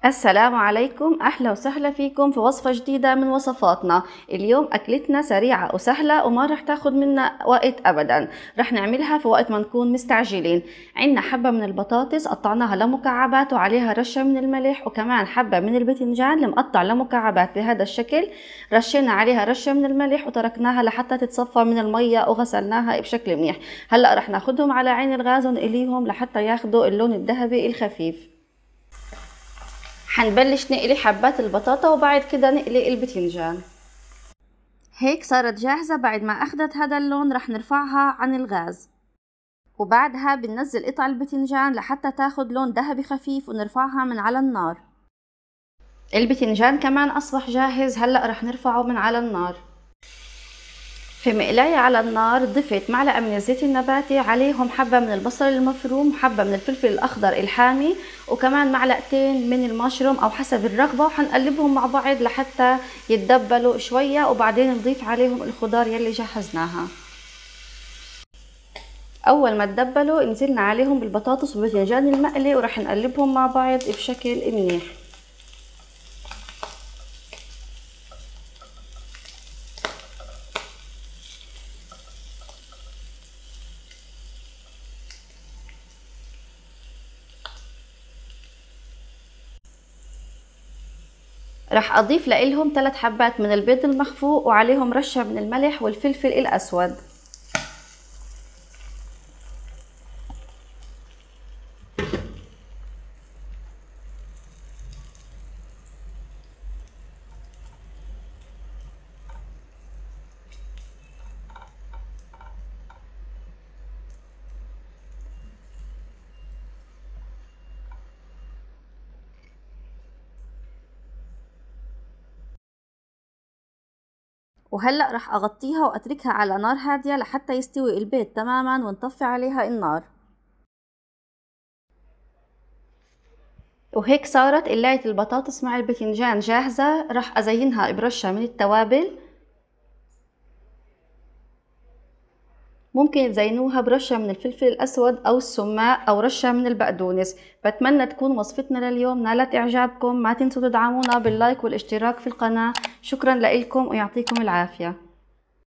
السلام عليكم، أهلا وسهلا فيكم في وصفة جديدة من وصفاتنا. اليوم أكلتنا سريعة وسهلة وما رح تاخد منا وقت أبدا. رح نعملها في وقت ما نكون مستعجلين. عنا حبة من البطاطس قطعناها لمكعبات وعليها رشة من الملح، وكمان حبة من البتنجان المقطع لمكعبات بهذا الشكل. رشينا عليها رشة من الملح وتركناها لحتى تتصفى من المية وغسلناها بشكل منيح. هلأ رح ناخدهم على عين الغاز ونقليهم لحتى ياخدوا اللون الذهبي الخفيف. حنبلش نقلي حبات البطاطا وبعد كده نقلي البتنجان. هيك صارت جاهزة. بعد ما أخدت هذا اللون رح نرفعها عن الغاز، وبعدها بننزل قطع البتنجان لحتى تاخد لون ذهبي خفيف ونرفعها من على النار. البتنجان كمان أصبح جاهز. هلأ رح نرفعه من على النار. في مقلاية على النار ضفت معلقة من الزيت النباتي، عليهم حبة من البصل المفروم، حبة من الفلفل الأخضر الحامي، وكمان معلقتين من المشروم أو حسب الرغبة، وحنقلبهم مع بعض لحتى يتدبلوا شوية، وبعدين نضيف عليهم الخضار يلي جهزناها. أول ما تدبلوا نزلنا عليهم بالبطاطس والباذنجان المقلي ورح نقلبهم مع بعض بشكل منيح. رح اضيف لهم 3 حبات من البيض المخفوق وعليهم رشة من الملح والفلفل الاسود. وهلأ رح اغطيها واتركها على نار هادية لحتى يستوي البيض تماما ونطفي عليها النار. وهيك صارت قلاية البطاطس مع البتنجان جاهزة. رح ازينها برشة من التوابل. ممكن تزينوها برشة من الفلفل الأسود أو السماق أو رشة من البقدونس. بتمنى تكون وصفتنا لليوم نالت إعجابكم. ما تنسوا تدعمونا باللايك والاشتراك في القناة. شكرا لكم ويعطيكم العافية.